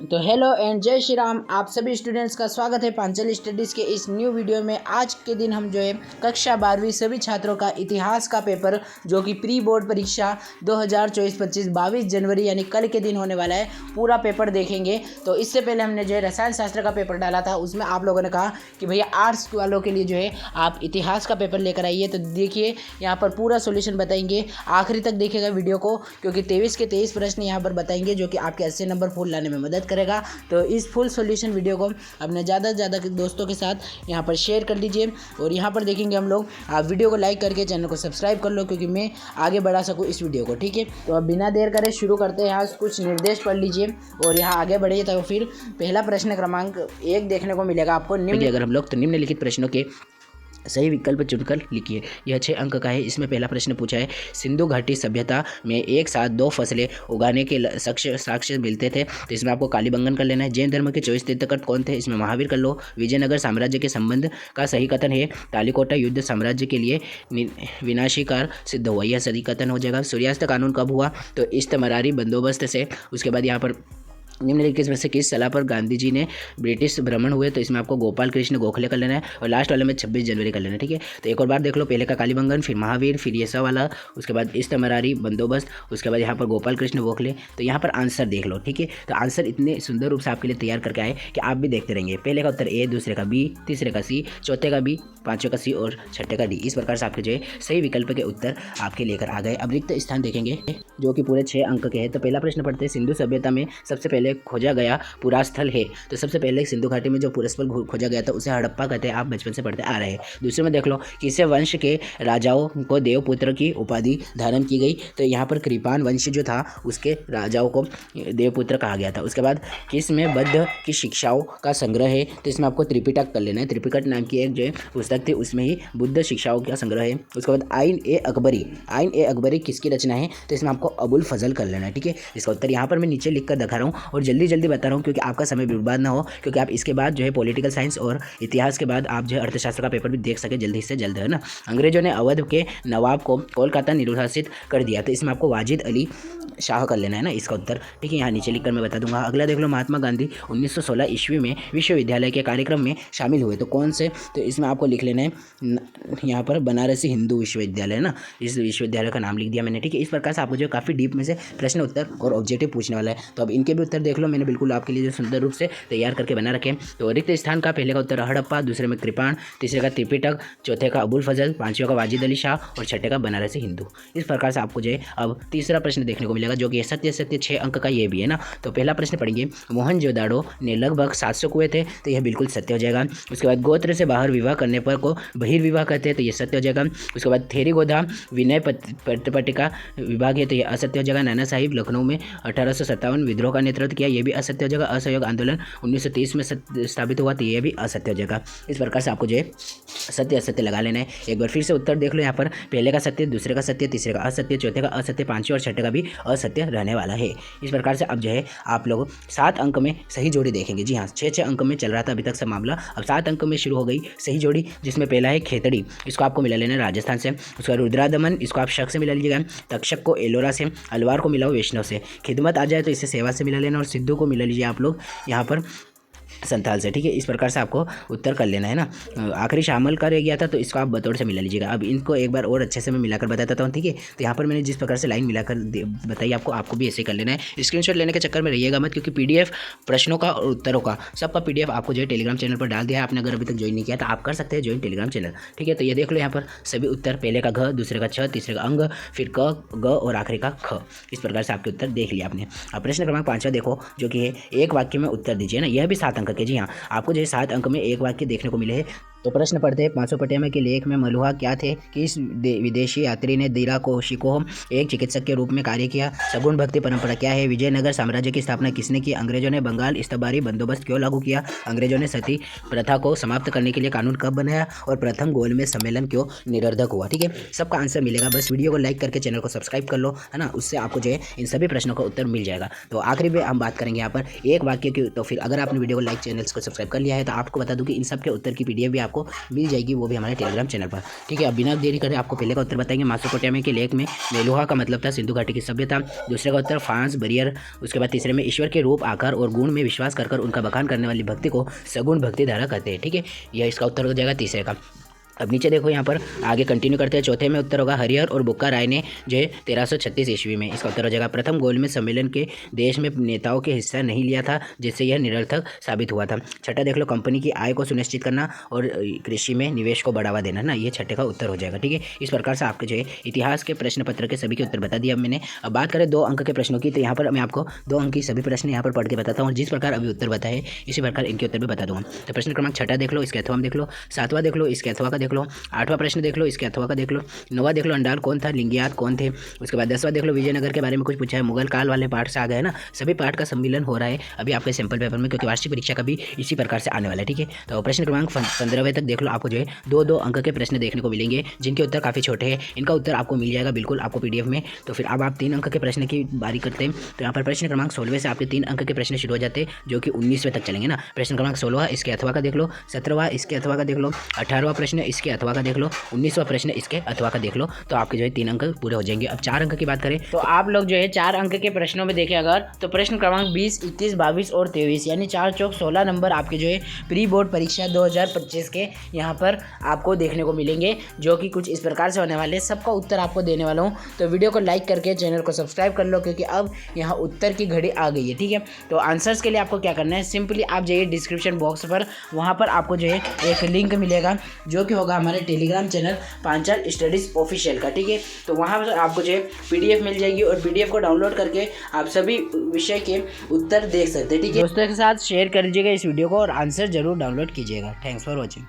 तो hello and जय श्री राम। आप सभी स्टूडेंट्स का स्वागत है पांचाली स्टडीज़ के इस न्यू वीडियो में। आज के दिन हम जो है कक्षा 12वीं सभी छात्रों का इतिहास का पेपर जो कि प्री बोर्ड परीक्षा 2024-25 22 जनवरी यानी कल के दिन होने वाला है, पूरा पेपर देखेंगे। तो इससे पहले हमने जो है रसायन शास्त्र का पेपर डाला था, उसमें आप लोगों ने कहा कि भैया आर्ट्स वालों के लिए जो है आप इतिहास का पेपर लेकर आइए। तो देखिए यहाँ पर पूरा सोल्यूशन बताएंगे, आखिरी तक देखिएगा वीडियो को, क्योंकि 23 के 23 प्रश्न यहाँ पर बताएंगे जो कि आपके 80 नंबर फुल लाने में मदद करेगा। तो इस फुल सॉल्यूशन वीडियो को अपने ज़्यादा से ज़्यादा दोस्तों के साथ यहाँ पर शेयर कर लीजिए। और यहाँ पर देखेंगे हम लोग, आप वीडियो को लाइक करके चैनल को सब्सक्राइब कर लो, क्योंकि मैं आगे बढ़ा सकूँ इस वीडियो को। ठीक है, तो अब बिना देर करे शुरू करते हैं। यहाँ कुछ निर्देश पढ़ लीजिए और यहाँ आगे बढ़िए। तो फिर पहला प्रश्न क्रमांक 1 देखने को मिलेगा आपको। निम्न अगर हम लोग तो निम्नलिखित प्रश्नों के सही विकल्प चुनकर लिखिए। यह 6 अंक का है। इसमें पहला प्रश्न पूछा है, सिंधु घाटी सभ्यता में एक साथ 2 फसलें उगाने के साक्ष्य मिलते थे। तो इसमें आपको कालीबंगन कर लेना है। जैन धर्म के 24 तीर्थंकर कौन थे? इसमें महावीर कर लो। विजयनगर साम्राज्य के संबंध का सही कथन है, तालिकोटा युद्ध साम्राज्य के लिए विनाशीकार सिद्ध हुआ, यह सही कथन हो जाएगा। सूर्यास्त कानून कब हुआ? तो इस्तमरारी बंदोबस्त से। उसके बाद यहाँ पर निम्नलिखित में से किस सलाह पर गांधी जी ने ब्रिटिश भ्रमण हुए? तो इसमें आपको गोपाल कृष्ण गोखले कर लेना है और लास्ट वाले में 26 जनवरी कर लेना है। ठीक है, तो एक और बार देख लो, पहले का कालीबंगन, फिर महावीर, फिर ये सब वाला, उसके बाद इस्तमरारी बंदोबस्त, उसके बाद यहाँ पर गोपाल कृष्ण गोखले। तो यहाँ पर आंसर देख लो। ठीक है, तो आंसर इतने सुंदर रूप से आपके लिए तैयार करके आए कि आप भी देखते रहेंगे। पहले का उत्तर ए, दूसरे का बी, तीसरे का सी, चौथे का बी, पाँचवें का सी और छठे का डी। इस प्रकार से आपके जो है सही विकल्प के उत्तर आपके लेकर आ गए। अब रिक्त स्थान देखेंगे जो कि पूरे 6 अंक के हैं। तो पहला प्रश्न पढ़ते हैं, सिंधु सभ्यता में सबसे पहले खोजा गया पूरा स्थल है। तो सबसे पहले सिंधु घाटी में जो पूरा स्थल खोजा गया था उसे हड़प्पा कहते हैं, आप बचपन से पढ़ते आ रहे हैं। दूसरे में देख लो, किसे वंश के राजाओं को देवपुत्र की उपाधि धारण की गई? तो यहाँ पर कृपान वंश जो था उसके राजाओं को देवपुत्र कहा गया था। उसके बाद किस में बुद्ध की शिक्षाओं का संग्रह है? तो इसमें आपको त्रिपिटक कर लेना है। त्रिपिटक नाम की एक जो है पुस्तक थी, उसमें ही बुद्ध शिक्षाओं का संग्रह है। उसके बाद आइन ए अकबरी, आइन ए अकबरी किसकी रचना है? तो इसमें आपको अबुल फजल कर लेना है। ठीक है, इसका उत्तर यहाँ पर मैं नीचे लिख कर दिखा रहा हूँ और जल्दी बता रहा हूँ, क्योंकि आपका समय बर्बाद ना हो, क्योंकि आप इसके बाद जो है पॉलिटिकल साइंस और इतिहास के बाद आप जो है अर्थशास्त्र का पेपर भी देख सके जल्दी से जल्द, है ना। अंग्रेजों ने अवध के नवाब को कोलकाता निरुशासित कर दिया। तो इसमें आपको वाजिद अली शाह कर लेना है ना इसका उत्तर। ठीक है, यहाँ नीचे लिखकर मैं बता दूंगा। अगला देख लो, महात्मा गांधी 1916 ईस्वी में विश्वविद्यालय के कार्यक्रम में शामिल हुए। तो कौन से? तो इसमें आपको लिख लेना है यहाँ पर बनारसी हिंदू विश्वविद्यालय है ना, इस विश्वविद्यालय का नाम लिख दिया मैंने। ठीक है, इस प्रकार से आपको जो काफ़ी डीप में से प्रश्न उत्तर और ऑब्जेक्टिव पूछने वाला है। तो अब इनके भी उत्तर देख लो, मैंने बिल्कुल आपके लिए जो सुंदर रूप से तैयार करके बना रखे। तो रिक्त स्थान का पहले का उत्तर हड़प्पा, दूसरे में कृपाण, तीसरे का त्रिपिटक, चौथे का अबुल फजल, पांचवें का वाजिद अली शाह और छठे का बनारसी हिंदू। इस प्रकार से आपको जो है अब तीसरा प्रश्न देखने को मिलेगा, जो कि सत्य 6 अंक का ये भी है ना। तो पहला प्रश्न पढ़ेंगे, मोहनजोदाड़ो ने लगभग 700 कुएं थे। तो यह बिल्कुल सत्य हो जाएगा। उसके बाद गोत्र से बाहर विवाह करने पर को बहिर्विवाह कहते हैं। तो यह सत्य हो जाएगा। उसके बाद थेरीगोधा विनय पट्टिका विभाग है। तो यह असत्य हो जाएगा। नाना साहिब लखनऊ में 1857 विद्रोह का नेतृत्व किया, यह भी असत्य हो जाएगा। असहयोग आंदोलन 1930 में स्थापित हुआ, तो यह भी असत्य हो जाएगा। इस प्रकार से आपको जो है सत्य असत्य लगा लेना है। एक बार फिर से उत्तर देख लो, यहाँ पर पहले का सत्य, दूसरे का सत्य, तीसरे का असत्य, चौथे का असत्य, पांचवें और छठे का भी असत्य रहने वाला है। इस प्रकार से अब जो है आप लोग 7 अंक में सही जोड़ी देखेंगे। जी हाँ, 6 अंक में चल रहा था अभी तक सब मामला, अब 7 अंक में शुरू हो गई सही जोड़ी, जिसमें पहला है खेतड़ी, इसको आपको मिला लेना है राजस्थान से। उसका रुद्रादमन, इसको आप शक से मिला लीजिएगा। तक्षक को एलोरा से, अलवार को मिलाओ वैष्णव से। खिदमत आ जाए तो इसे सेवा से मिला लेना और सिद्धू को मिला लीजिए आप लोग यहाँ पर संथाल से। ठीक है, इस प्रकार से आपको उत्तर कर लेना है ना। आखिरी शामिल कर गया था, तो इसको आप बतौर से मिला लीजिएगा। अब इनको एक बार और अच्छे से मैं मिलाकर बताता हूँ। ठीक है, तो यहाँ पर मैंने जिस प्रकार से लाइन मिलाकर बताई आपको भी ऐसे कर लेना है। स्क्रीनशॉट लेने के चक्कर में रहिएगा मत, क्योंकि पीडीएफ प्रश्नों का और उत्तरों का सबका पीडीएफ आपको जो है टेलीग्राम चैनल पर डाल दिया है। आपने अगर अभी तक ज्वाइन नहीं किया तो आप कर सकते हैं ज्वाइन टेलीग्राम चैनल। ठीक है, तो ये देख लो यहाँ पर सभी उत्तर, पहले का घ, दूसरे का छ, तीसरे का अंग, फिर क, ग और आखिरी का ख। इस प्रकार से आपके उत्तर देख लिया आपने। अब प्रश्न क्रमांक 5 देखो, जो कि है एक वाक्य में उत्तर दीजिए ना। यह भी 7 अंक के। जी हाँ, आपको जो 7 अंक में एक वाक्य देखने को मिले हैं। तो प्रश्न पढ़ते हैं, 550 के लेख में मलुहा क्या थे? किस विदेशी यात्री ने दीरा कोशिको एक चिकित्सक के रूप में कार्य किया? सगुण भक्ति परंपरा क्या है? विजयनगर साम्राज्य की स्थापना किसने की? अंग्रेजों ने बंगाल इस्तबारी बंदोबस्त क्यों लागू किया? अंग्रेजों ने सती प्रथा को समाप्त करने के लिए कानून कब बनाया? और प्रथम गोलमेज सम्मेलन क्यों निरर्धक हुआ? ठीक है, सबका आंसर मिलेगा। बस वीडियो को लाइक करके चैनल को सब्सक्राइब कर लो, है ना। उससे आपको जो है इन सभी प्रश्नों का उत्तर मिल जाएगा। तो आखिरी में हम बात करेंगे यहाँ पर एक वाक्य की। तो फिर अगर आपने वीडियो को लाइक, चैनल को सब्सक्राइब कर लिया है, तो आपको बता दूँ कि इन सब के उत्तर की पीडीएफ भी आप आपको मिल जाएगी, वो भी हमारे टेलीग्राम चैनल पर। ठीक है, अब बिना देरी करे आपको पहले का उत्तर बताएंगे। मेसोपोटामिया के लेख में मेलुहा का मतलब था सिंधु घाटी की सभ्यता। दूसरे का उत्तर फ्रांस बरियर। उसके बाद तीसरे में ईश्वर के रूप, आकार और गुण में विश्वास कर उनका बखान करने वाली भक्ति को सगुण भक्ति धारा कहते हैं। ठीक है, यह इसका उत्तर हो जाएगा तीसरे का। अब नीचे देखो, यहाँ पर आगे कंटिन्यू करते हैं। चौथे में उत्तर होगा हरिहर और बुक्का राय ने जो है 1336 ईस्वी में। इसका उत्तर हो जाएगा प्रथम गोलमेज सम्मेलन के देश में नेताओं के हिस्सा नहीं लिया था, जिससे यह निरर्थक साबित हुआ था। छठा देख लो, कंपनी की आय को सुनिश्चित करना और कृषि में निवेश को बढ़ावा देना ना, ये छठे का उत्तर हो जाएगा। ठीक है, इस प्रकार से आपके जो है इतिहास के प्रश्न पत्र के सभी के उत्तर बता दिया अब मैंने। अब बात करें 2 अंक के प्रश्नों की, तो यहाँ पर मैं आपको 2 अंक की सभी प्रश्न यहाँ पर पढ़ के बताता हूँ। जिस प्रकार अभी उत्तर बताए इसी प्रकार इनके उत्तर भी बता दूँगा। तो प्रश्न क्रमांक छठा देख लो, इसके अथवा में देख लो। सातवां देख लो, इसके अथवा का देख लो। आठवां प्रश्न देख लो, इसके अथवा का देख लो। नौवां देख लो, अंडाल कौन था, लिंगियात कौन थे। उसके बाद 10वां देख लो, विजयनगर के बारे में कुछ पूछा है। मुगल काल वाले पार्ट से आ गए ना, सभी पार्ट का सम्मिलन हो रहा है अभी आपके सैंपल पेपर में, क्योंकि वार्षिक परीक्षा का भी इसी प्रकार से आने वाला है। ठीक है, तो प्रश्न क्रमांक 15वें तक देख लो, आपको जो है 2-2 अंक के प्रश्न देखने को मिलेंगे, जिनके उत्तर काफ़ी छोटे हैं। इनका उत्तर आपको मिल जाएगा बिल्कुल आपको PDF में। तो फिर अब आप 3 अंक के प्रश्न की बारी करते हैं। तो यहाँ पर प्रश्न क्रमांक 16वें से आपके 3 अंक के प्रश्न शुरू हो जाते हैं, जो कि 19वें तक चलेंगे ना। प्रश्न क्रमांक 16 इसके अथवा का देख लो, 17वां इसके अथवा का देख लो, 18वां प्रश्न इसके अथवा का देख लो, 19वां प्रश्न इसके अथवा का देख लो। तो आपके जो है 3 अंक पूरे हो जाएंगे। अब 4 अंक की बात करें तो आप लोग जो है 4 अंक के प्रश्नों में देखें अगर, तो प्रश्न क्रमांक 20, 21, 22 और 23 यानी 4 चौक 16 नंबर आपके जो है प्री बोर्ड परीक्षा 2025 के यहाँ पर आपको देखने को मिलेंगे, जो कि कुछ इस प्रकार से होने वाले। सबका उत्तर आपको देने वाला हूँ, तो वीडियो को लाइक करके चैनल को सब्सक्राइब कर लो, क्योंकि अब यहाँ उत्तर की घड़ी आ गई है। ठीक है, तो आंसर्स के लिए आपको क्या करना है, सिंपली आप जाइए डिस्क्रिप्शन बॉक्स पर, वहाँ पर आपको जो है एक लिंक मिलेगा, जो कि होगा हमारे Telegram channel Panchal studies official का। ठीक है, तो वहाँ पर आपको जो है PDF मिल जाएगी, और PDF को डाउनलोड करके आप सभी विषय के उत्तर देख सकते हैं। ठीक है, दोस्तों के साथ शेयर कर लीजिएगा इस वीडियो को, और आंसर जरूर डाउनलोड कीजिएगा। Thanks for watching.